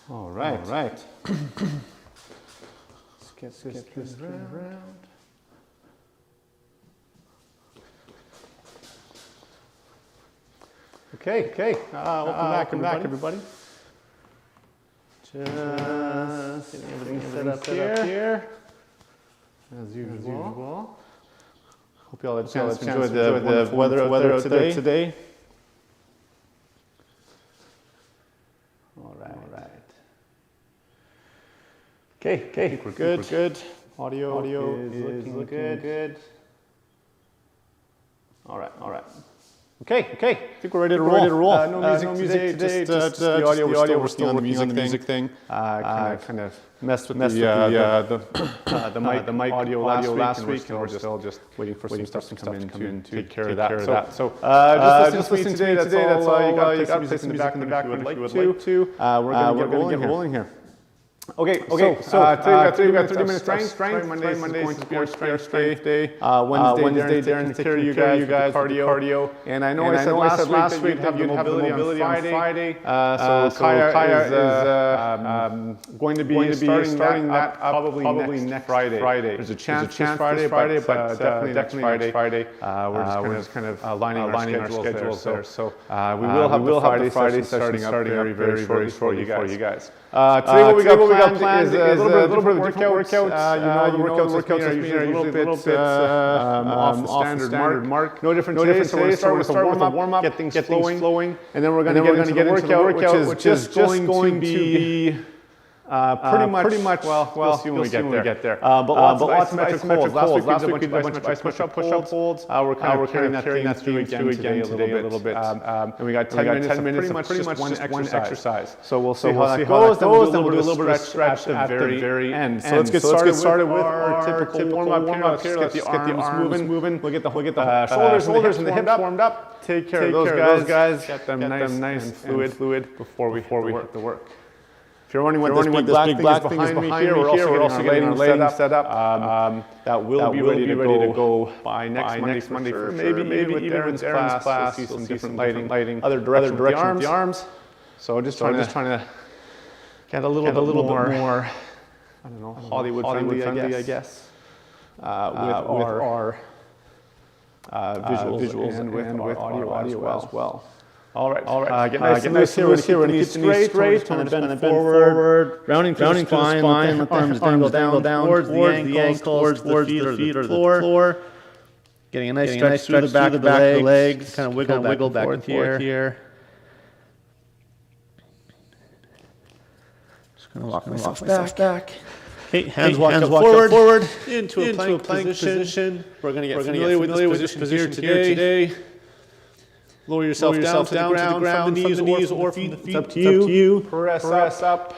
All right. Let's get this around. Okay. Welcome back, everybody. Just getting everything set up here. As usual. Hope you all had a chance to enjoy the weather out there today. All right. Okay. We're good. Audio is looking good. All right. Okay. I think we're ready to roll. No music today. Just the audio. We're still working on the music thing. Kind of messed with the mic audio last week, and we're still just waiting for some stuff to come in to take care of that. So just listening today. That's all you got. Take some music in the background if you would like to. We're gonna get rolling here. Okay. So today we got 30 minutes of strength. Mondays is going to be our strength day. Wednesday, Darren, take care of you guys, cardio. And I know I said last week that you'd have the mobility on Friday. So Kaya is going to be starting that probably next Friday. There's a chance this Friday, but definitely next Friday. We're just kind of lining our schedules there. So we will have the Friday starting up very shortly for you guys. Today what we got planned is a little bit of workout. The workouts are usually a little bit off the standard mark. No different today. So we're going to start with a warm up, get things flowing, and then we're going to get into the workout, which is just going to be pretty much. Well, we'll see when we get there. But lots of isometric holds. Last week we did a bunch of push-up holds. We're carrying that through again today a little bit. And we got 10 minutes of pretty much just one exercise. So we'll see how that goes. Then we'll do a little bit of stretch at the very end. So let's get started with our typical warm-up here. Let's get the arms moving. We'll get the shoulders and the hips warmed up. Take care of those guys. Get them nice and fluid before we hit the work. If you're wondering what this big black thing is behind me here, we're also getting our lighting set up. That will be ready to go by next Monday for sure. Maybe even with Darren's class. We'll see some different lighting, other direction with the arms. So just trying to get a little bit more, I don't know, Hollywood friendly, I guess, with our visuals and with our audio as well. All right. Get nice here. We're going to keep the knees straight. Trying to bend forward. Rounding through the spine. Let the arms dangle down towards the ankles, towards the feet or the floor. Getting a nice stretch through the back of the legs. Kind of wiggle back and forth here. Just going to walk myself back. Okay, hands walk forward into a plank position. We're going to get familiar with this position here today. Lower yourself down to the ground from the knees or from the feet. It's up to you. Press up.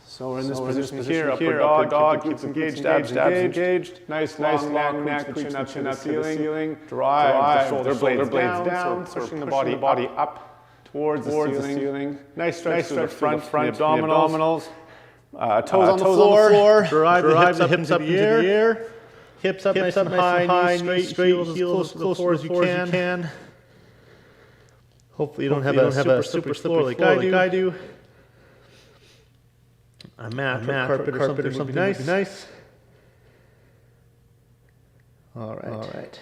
So we're in this position here. Upper dog. Keep engaged. Abs engaged. Nice long neck. Chin up to the ceiling. Drive the shoulder blades down. Pushing the body up towards the ceiling. Nice stretch through the front abdominals. Toes on the floor. Drive the hips up into the air. Hips up nice and high, knees straight, heels close to the floor as you can. Hopefully you don't have a super slippery floor like I do. A mat or carpet or something would be nice. All right.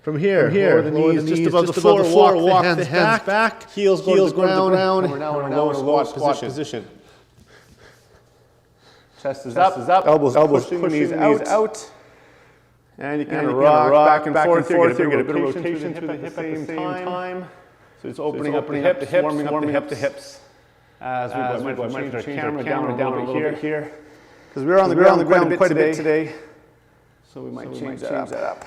From here, lower the knees just above the floor, walk the hands back, heels go to the ground, and we're now in a low squat position. Chest is up, elbows pushing the knees out. And you can rock back and forth here, get a bit of rotation through the hip at the same time. So it's opening up the hips, warming up the hips. As we go, I might change our camera down a little bit here. Because we're on the ground quite a bit today. So we might change that up.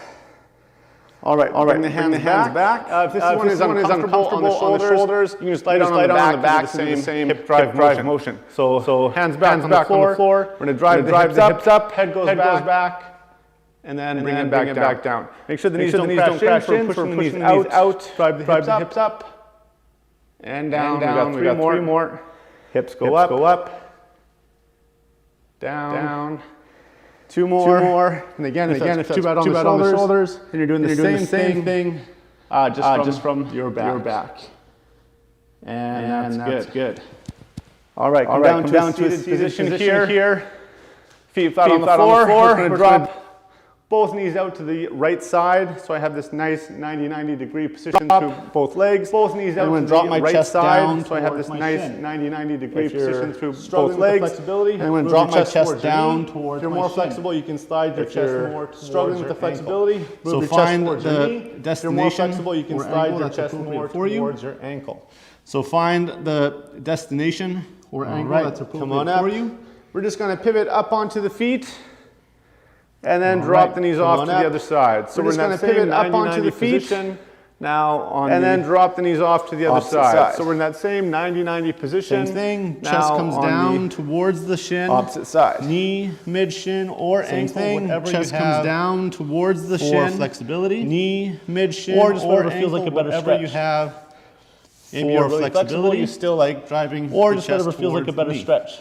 All right. Bring the hands back. If this one is uncomfortable on the shoulders, you can just lay down on the back, the same hip drive motion. So hands back on the floor. We're going to drive the hips up, head goes back. And then bring it back down. Make sure the knees don't crash in. Pushing the knees out. Drive the hips up. And down. We got three more. Hips go up. Down. Two more. And again, if that's too bad on the shoulders, and you're doing the same thing, just from your back. And that's good. All right, come down to a seated position here. Feet flat on the floor. We're going to drop both knees out to the right side, so I have this nice 90-90 degree position through both legs. Both knees out to the right side, so I have this nice 90-90 degree position through both legs. And I'm going to drop my chest down towards. If you're more flexible, you can slide your chest more towards. Struggling with the flexibility, so find the destination. If you're more flexible, you can slide your chest more towards your ankle. So find the destination or angle that's appropriate for you. We're just going to pivot up onto the feet. And then drop the knees off to the other side. So we're just going to pivot up onto the feet. Now on and then drop the knees off to the other side. So we're in that same 90-90 position. Same thing. Chest comes down towards the shin. Opposite side. Knee, mid shin, or ankle. Whatever chest comes down towards the shin. Flexibility. Knee, mid shin, or just whatever feels like a better stretch. Whatever you have. Maybe you're really flexible. You still like driving. Or just whatever feels like a better stretch.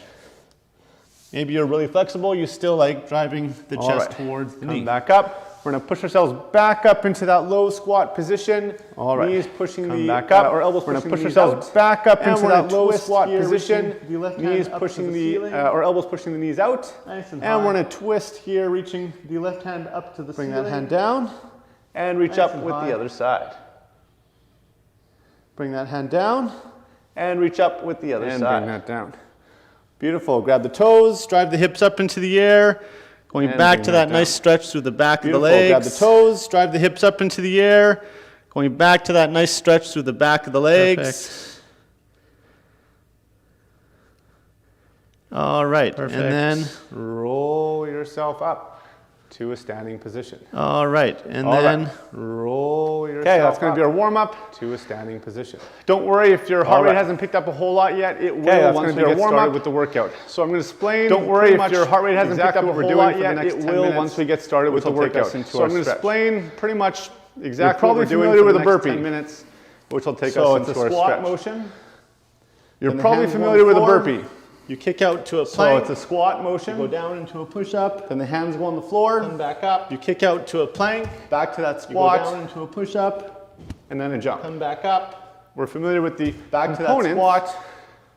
Maybe you're really flexible, you still like driving the chest towards the knee. Come back up. We're going to push ourselves back up into that low squat position. All right. Knees pushing the back up, or elbows pushing the knees out. We're going to push ourselves back up into that low squat position. Knees pushing the, or elbows pushing the knees out. And we're going to twist here, reaching the left hand up to the ceiling. Bring that hand down and reach up with the other side. Bring that hand down and reach up with the other side. And bring that down. Beautiful. Grab the toes, drive the hips up into the air, going back to that nice stretch through the back of the legs. Grab the toes, drive the hips up into the air, going back to that nice stretch through the back of the legs. Perfect. All right. Perfect. And then roll yourself up to a standing position. All right. And then roll yourself up. Okay, that's going to be our warm-up to a standing position. Don't worry if your heart rate hasn't picked up a whole lot yet. It will once we get started with the workout. So I'm going to explain. Don't worry if your heart rate hasn't picked up a whole lot yet. It will once we get started with the workout. So I'm going to explain pretty much exactly what we're doing for the next 10 minutes, which will take us into our squat motion. You're probably familiar with a burpee. You kick out to a plank. So it's a squat motion. You go down into a push-up. Then the hands go on the floor. Come back up. You kick out to a plank. Back to that squat. You go down into a push-up. And then a jump. Come back up. We're familiar with the back to that squat.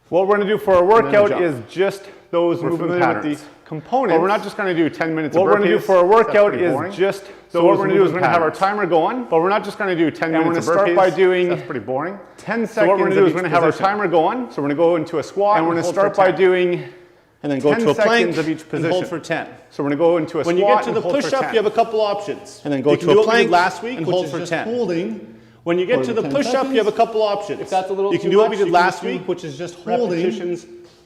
What we're going to do for our workout is just those movement patterns. With the components. But we're not just going to do 10 minutes of burpees. What we're going to do for our workout is just So what we're going to do is we're going to have our timer going, but we're not just going to do 10 minutes of burpees. We're going to start by doing, that's pretty boring, 10 seconds. So what we're going to do is we're going to have our timer going. So we're going to go into a squat, and we're going to start by doing, and then go to a plank of each position. And hold for 10. So we're going to go into a squat. When you get to the push-up, you have a couple options. And then go to a plank last week, and hold for 10. Holding. When you get to the push-up, you have a couple options. If that's a little too much, you can do what we did last week, which is just holding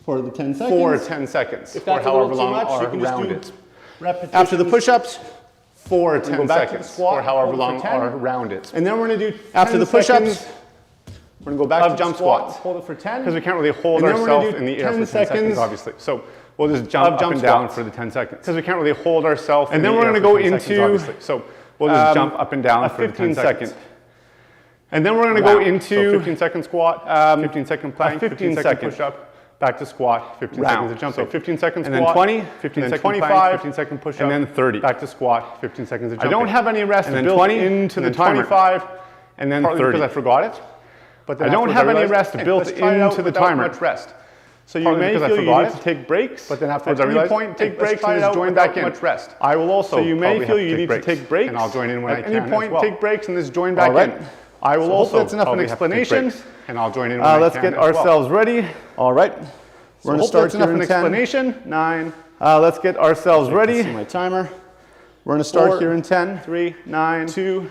for the 10 seconds. For 10 seconds. If that's a little too much, you can just do repetitions. After the push-ups, for 10 seconds, or however long are around it. And then we're going to do, after the push-ups, we're going to go back to jump squats. Hold it for 10. Because we can't really hold ourselves in the air for 10 seconds, obviously. So we'll just jump up and down for the 10 seconds. Because we can't really hold ourselves in the air for 10 seconds, obviously. And then we're going to go into, so we'll just jump up and down for the 10 seconds. And then we're going to go into 15-second squat, 15-second plank, 15-second push-up. Back to squat, 15 seconds of jump. So 15 seconds squat, and then 20, 15 seconds 25, 15 second push-up, and then 30. Back to squat, 15 seconds of jump. I don't have any rest built into the timer. 25, and then 30. Because I forgot it. But I don't have any rest built into the timer. Much rest. So you may feel you need to take breaks, but then afterwards I realize, point, take breaks and just join back in. Much rest. I will also. So you may feel you need to take breaks, and I'll join in when I can. At any point, take breaks and just join back in. I will also. That's enough an explanation. And I'll join in when I can. Let's get ourselves ready. All right. We're going to start here in 10. Explanation. 9. Let's get ourselves ready. See my timer. We're going to start here in 10. 3, 9, 2,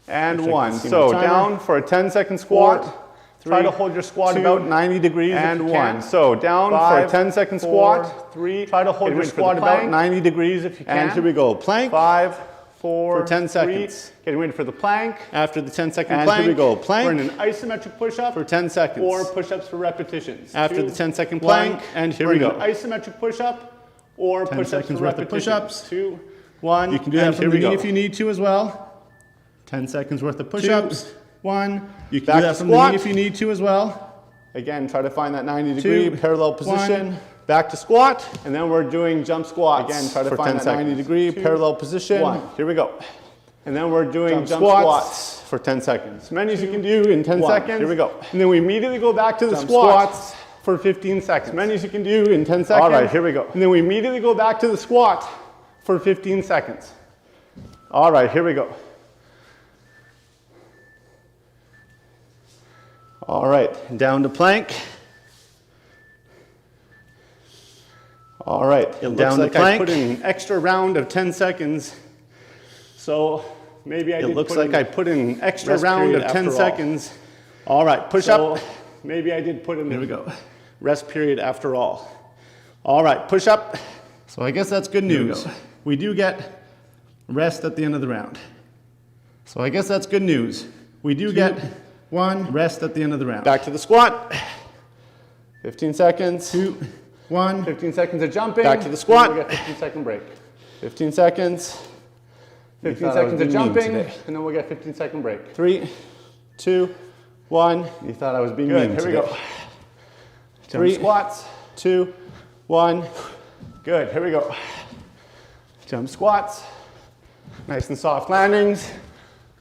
and 1. So down for a 10-second squat. Try to hold your squat about 90 degrees and 1. So down for a 10-second squat. 3. Try to hold your squat about 90 degrees if you can. And here we go. Plank. 5. 4, for 10 seconds. Getting ready for the plank. After the 10-second plank, here we go. Plank. We're in an isometric push-up for 10 seconds. 4 push-ups for repetitions. After the 10-second plank, and here we go. An isometric push-up or push-ups for repetitions. Push-ups. 2, 1. You can do that from the knee if you need to as well. 10 seconds worth of push-ups. 1. You can do that from the knee if you need to as well. Again, try to find that 90-degree parallel position. Back to squat, and then we're doing jump squats. Again, try to find that 90-degree parallel position. 1. Here we go. And then we're doing jump squats for 10 seconds. As many as you can do in 10 seconds. Here we go. And then we immediately go back to the squats for 15 seconds. As many as you can do in 10 seconds. All right, here we go. And then we immediately go back to the squat for 15 seconds. All right, here we go. All right, down to plank. All right, it down looks like I put in an extra round of 10 seconds. So maybe I put in an extra round of 10 seconds. All right, push up. Maybe I did put in, here we go, rest period after all. All right, push up. So I guess that's good news. We do get rest at the end of the round. So I guess that's good news. We do get one rest at the end of the round. Back to the squat. 15 seconds. 2, 1. 15 seconds of jumping. Back to the squat. And we'll get 15-second break. 15 seconds. 15 seconds of jumping, and then we'll get 15-second break. 3, 2, 1. You thought I was being mean. Here we go. 3 squats. 2, 1. Good. Here we go. Jump squats. Nice and soft landings.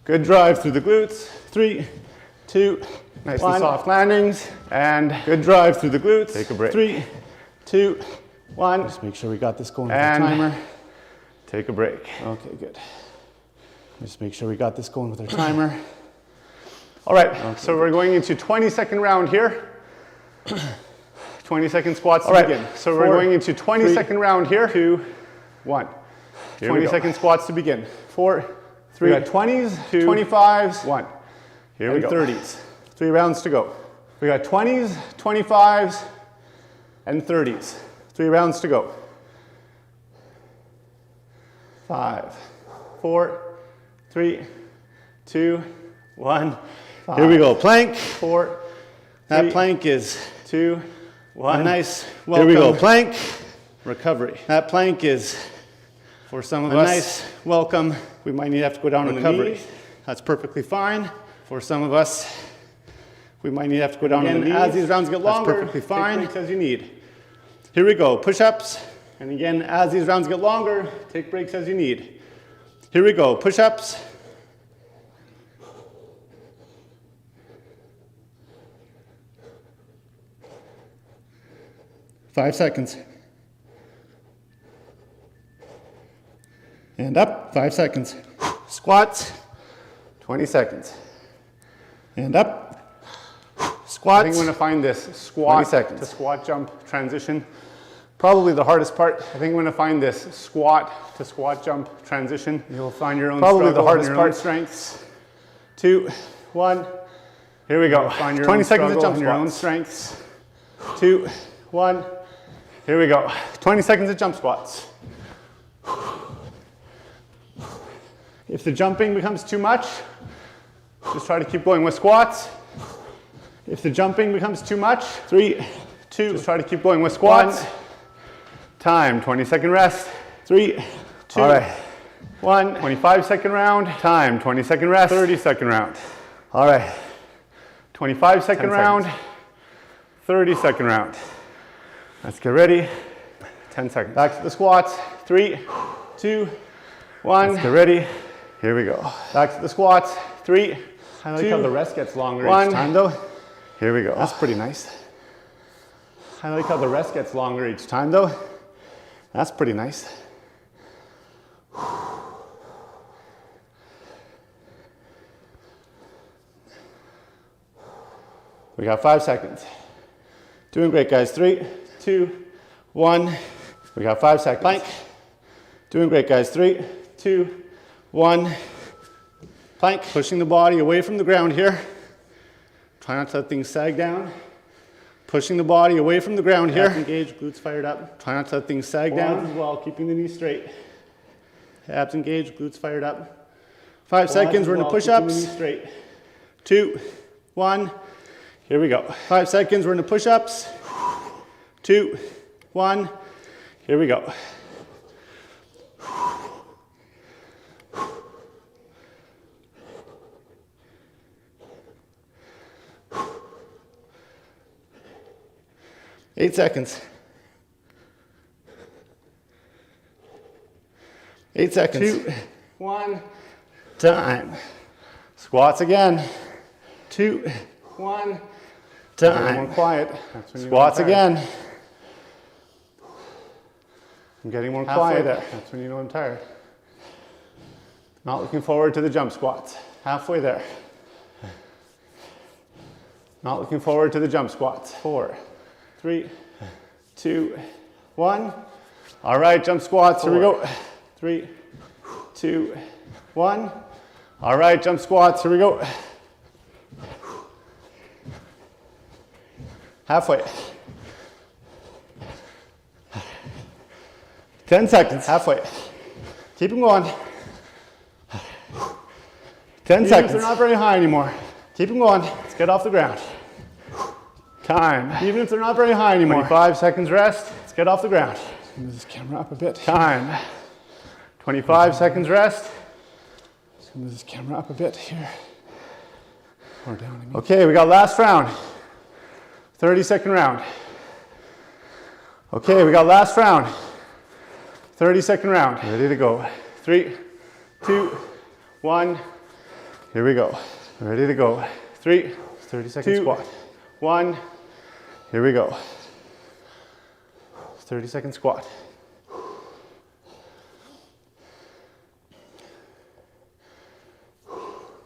Good drive through the glutes. 3, 2, nice and soft landings, and good drive through the glutes. Take a break. 3, 2, 1. Just make sure we got this going with the timer. Take a break. Okay, good. Just make sure we got this going with our timer. All right, okay, so we're going into 20-second round here. 20-second squats to begin. So we're going into 20-second round here. 2, 1. 20-second squats to begin. 4, 3. We got 20s, 2, 25s, 1. Here we go. 30s. 3 rounds to go. We got 20s, 25s, and 30s. 3 rounds to go. 5, 4, 3, 2, 1. 5. Here we go. Plank. 4. That plank is 2, 1. A nice welcome. Here we go. Plank. Recovery. That plank is for some of us. A nice welcome. We might need to have to go down on recovery. That's perfectly fine. For some of us, we might need to have to go down on the knees. As these rounds get longer, that's perfectly fine. Take breaks as you need. Here we go. Push-ups. And again, as these rounds get longer, take breaks as you need. Here we go. Push-ups. Five seconds. And up. 5 seconds. Squats. 20 seconds. And up. Squats. I think I'm going to find this squat to squat jump transition probably the hardest part. I think I'm going to find this squat to squat jump transition. You'll find your own probably the hardest part. Strengths. 2, 1. Here we go. Find your 20 seconds of jump squats. Your own strengths. 2, 1. Here we go. 20 seconds of jump squats. If the jumping becomes too much, just try to keep going with squats. If the jumping becomes too much, 3, 2, just try to keep going with squats. 1. Time, 20-second rest. 3, 2, all right. 1. 25-second round. Time, 20-second rest. 30-second round. All right. 25-second round. 30-second round. Let's get ready. 10 seconds. Back to the squats. 3, 2, 1. Let's get ready. Here we go. Back to the squats. 3, I like 2, how the rest gets longer 1. Each time though. Here we go. That's pretty nice. I like how the rest gets longer each time though. That's pretty nice. We got 5 seconds. Doing great, guys. 3, 2, 1. We got 5 seconds. Plank. Doing great, guys. 3, 2, 1. Plank. Pushing the body away from the ground here. Try not to let things sag down. Pushing the body away from the ground here. Abs engaged, glutes fired up. Try not to let things sag down as well, keeping the knees straight. Abs engaged, glutes fired up. 5 seconds, we're into push-ups. 2, 1. Here we go. 5 seconds, we're into push-ups. 2, 1. Here we go. Eight seconds. 8 seconds. 2, 1. Time. Squats again. 2, 1. Time. More quiet. Squats again. I'm getting more Halfway quiet. there. That's when you know I'm tired. Not looking forward to the jump squats. Halfway there. Not looking forward to the jump squats. 4, 3, 2, 1. All right, jump squats. Here we go. 3, 2, 1. All right, jump squats. Here we go. Halfway. 10 seconds. Halfway. Keep them going. 10 seconds. They're not very high anymore. Keep them going. Let's get off the ground. Time. Even if they're not very high anymore. 25 seconds rest. Let's get off the ground. Move this camera up a bit. Time. 25 seconds rest. Move this camera up a bit here. Or down, I mean. Okay, we got last round. 30-second round. Okay, we got last round. 30-second round. Ready to go. 3, 2, 1. Here we go. Ready to go. 3, 30-second squat. 1. Here we go. 30-second squat.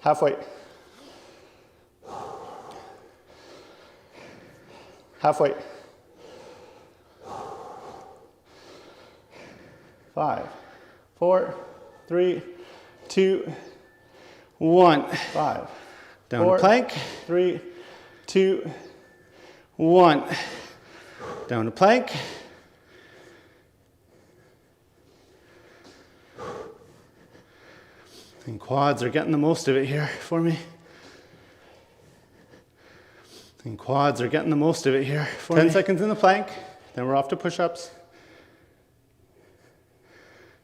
Halfway. Halfway. 5, 4, 3, 2, 1. 5. Down to plank. 3, 2, 1. Down to plank. And quads are getting the most of it here for me. And quads are getting the most of it here for 10 me. seconds in the plank, then we're off to push-ups.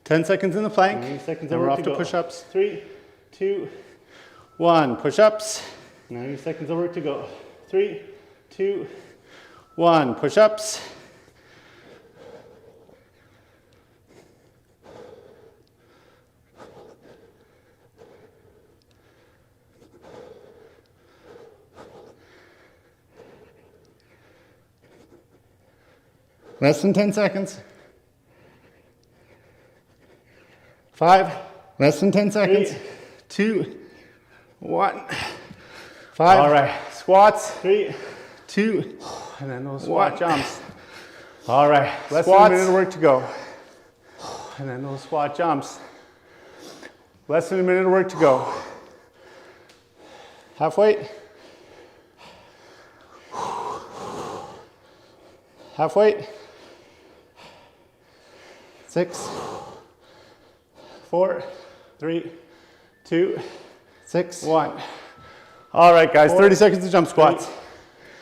10 seconds in the plank, then we're off to push-ups. 3, 2, 1. Push-ups. 90 seconds of work to go. 3, 2, 1. Push-ups. Less than 10 seconds. 5. Less than 10 seconds. 2, 1. 5. All right. Squats. 3, 2, and then those squat jumps. All right. Less Squats. than a minute of work to go. And then those squat jumps. Less than a minute of work to go. Half weight. Half weight. 6, 4, 3, 2, 6, 1. All right, guys, 4, 30 seconds of jump squats.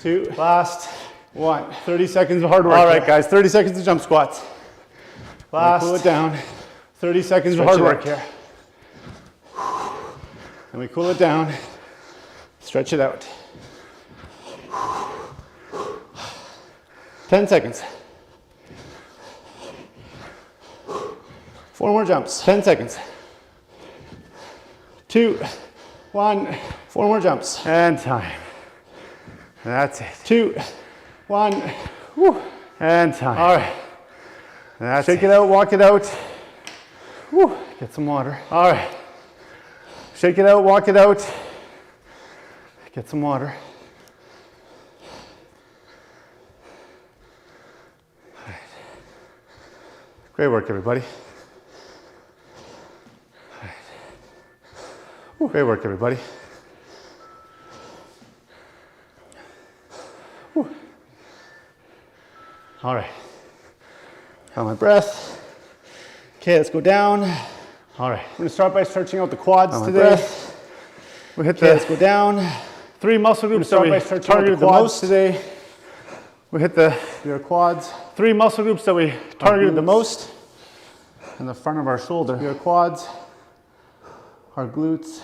3, 2, Last 1. 30 seconds of hard work. All right, guys, 30 seconds of jump squats. Last Cool it down. 30 seconds of hard work here. And we cool it down. Stretch it out. 10 seconds. 4 more jumps. 10 seconds. 2, 1. 4 more jumps. And time. And that's it. 2, 1. Whew. And time. All right. And that's Shake it out, walk it out. Whew. Get some water. All right. Shake it out, walk it out. Get some water. All right. Great work, everybody. Great work, everybody. Whew. All right. Got my breath. Okay, let's go down. All right. We're gonna start by stretching out the quads today. We hit let's go down. 3 muscle groups that we targeted the most today. We hit your quads. 3 muscle groups that we targeted the most. In the front of our shoulder. Your quads. Our glutes.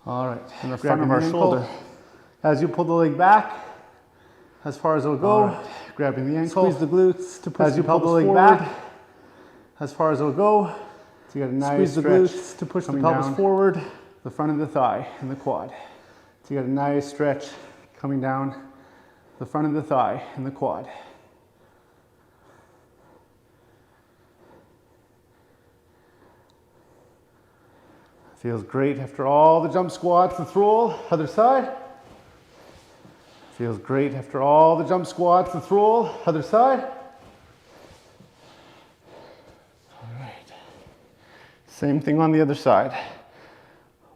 All right, in the front of our shoulder. As you pull the leg back, as far as it'll go, right. Grabbing the ankle. Squeeze the glutes to push the pelvis forward. As you pull the leg back, as far as it'll go. So you got a nice squeeze the glutes to push the pelvis forward. the front of the thigh and the quad. So you got a nice stretch coming down the front of the thigh and the quad. Feels great after all the jump squats, the roll, other side. Feels great after all the jump squats, the roll, other side. All right. Same thing on the other side.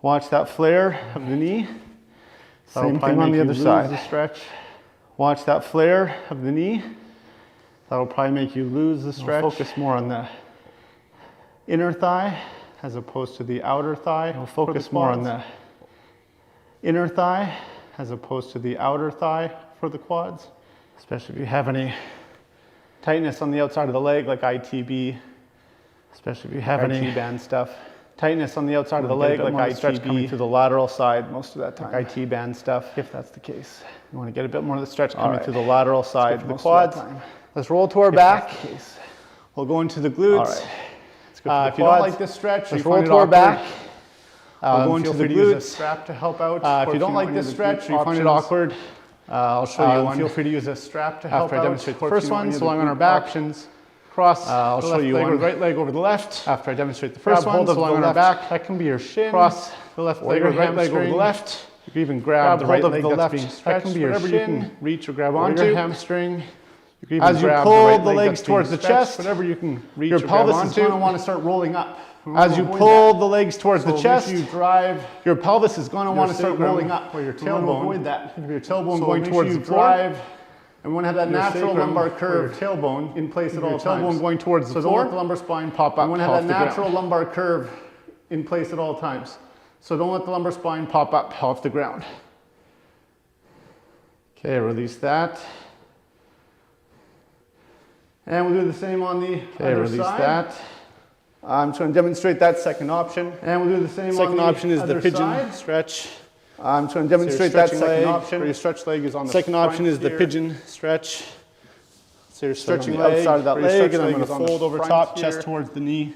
Watch that flare of the knee. Same thing on the other side. Stretch. Watch that flare of the knee. That'll probably make you lose the stretch. Focus more on the inner thigh as opposed to the outer thigh. We'll focus more on the inner thigh as opposed to the outer thigh for the quads. Especially if you have any tightness on the outside of the leg, like ITB. Especially if you have any IT band stuff. Tightness on the outside of the leg, like ITB. Stretch coming through the lateral side most of that time. Like IT band stuff, if that's the case. You want to get a bit more of the stretch coming through the lateral side of the quads. Let's roll to our back. We'll go into the glutes. If you don't like this stretch, let's roll to our back. We'll go into the glutes. Strap to help out. If you don't like this stretch, or you find it awkward, I'll show you one. Feel free to use a strap to help out. After I demonstrate the first one, so lying on our back. Cross. I'll show you one. Right leg over the left. After I demonstrate the first one, so lying on our back. That can be your shin. Cross the left leg or right leg over the left. You can even grab the right leg that's being stretched. That can be your shin. Whatever you can reach or grab onto. Your hamstring. As you pull the legs towards the chest, whatever you can reach, your pelvis is going to want to start rolling up. As you pull the legs towards the chest, your pelvis is going to want to start rolling up, or your tailbone. Avoid that. Your tailbone going towards the floor. And we want to have that natural lumbar curve, tailbone in place at all times. Tailbone going towards the floor. So don't let the lumbar spine pop up. We want to have that natural lumbar curve in place at all times. So don't let the lumbar spine pop up off the ground. Okay, release that. And we'll do the same on the other side. Release that. I'm just going to demonstrate that second option. And we'll do the same on the other side. Second option is the pigeon stretch. I'm just going to demonstrate that second option. Where your stretch leg is on the second option is the pigeon stretch. So you're stretching the outside of that leg, and I'm going to fold over top, chest towards the knee.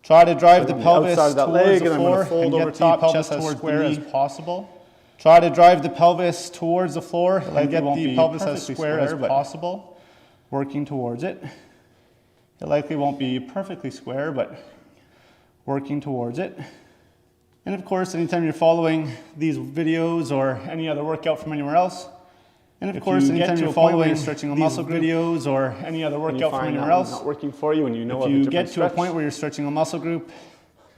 Try to drive the pelvis towards the floor and get the pelvis as square as possible. Try to drive the pelvis towards the floor and get the pelvis as square as possible. Working towards it. It likely won't be perfectly square, but working towards it. And of course, anytime you're following these videos or any other workout from anywhere else, and of course, anytime you're following stretching a muscle videos or any other workout from anywhere else, not working for you, and you know if you get to a point where you're stretching a muscle group,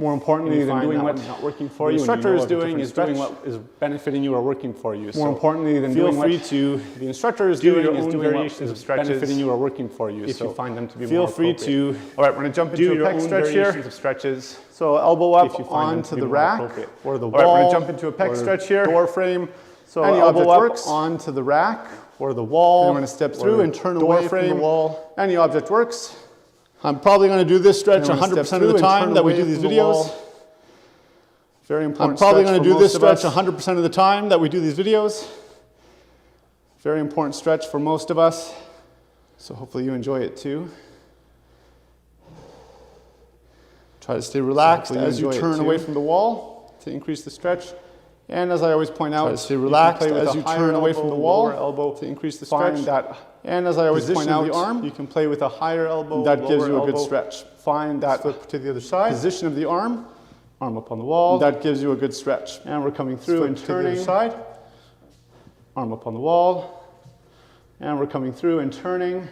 more importantly than doing what's not working for you, the instructor is doing what is benefiting you or working for you. More importantly than doing what the instructor is doing is doing what is benefiting you or working for you. If you find them to be more appropriate. Feel free to. All right, we're going to jump into a pec stretch here. Of stretches. So elbow up onto the rack or the wall. All right, we're going to jump into a pec stretch here. Door frame. So elbow up onto the rack or the wall. And we're going to step through and turn away from the wall. Any object works. I'm probably going to do this stretch 100% of the time that we do these videos. Very important. I'm probably going to do this stretch 100% of the time that we do these videos. Very important stretch for most of us. So hopefully you enjoy it too. Try to stay relaxed as you turn away from the wall to increase the stretch. And as I always point out, stay relaxed as you turn away from the wall, elbow to increase the stretch. And as I always point out, the arm, you can play with a higher elbow. That gives you a good stretch. Find that flip to the other side. Position of the arm up on the wall. That gives you a good stretch. And we're coming through and turning. To the other side. Arm up on the wall. And we're coming through and turning.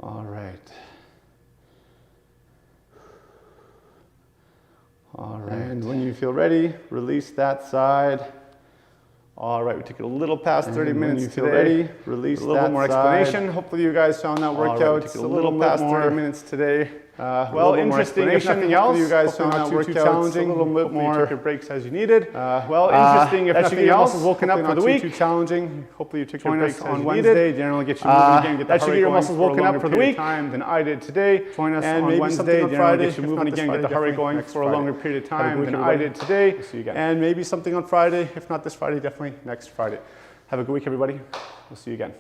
All right. All right. And when you feel ready, release that side. All right, we took it a little past 30 minutes today. When you feel ready, release that side. A little bit more explanation. Hopefully you guys found that workout. Took it a little past 30 minutes today. Well, interesting if nothing else. You guys found that workout challenging. A little bit more. You took your breaks as you needed. Well, interesting if nothing else. Woken up for the week. Too challenging. Hopefully you took your breaks on Wednesday. Generally get you moving again. Get the heart rate going for a longer period of time than I did today. Join us on Wednesday. Generally get you moving again. Get the heart rate going for a longer period of time than I did today. See you again. And maybe something on Friday. If not this Friday, definitely next Friday. Have a good week, everybody. We'll see you again.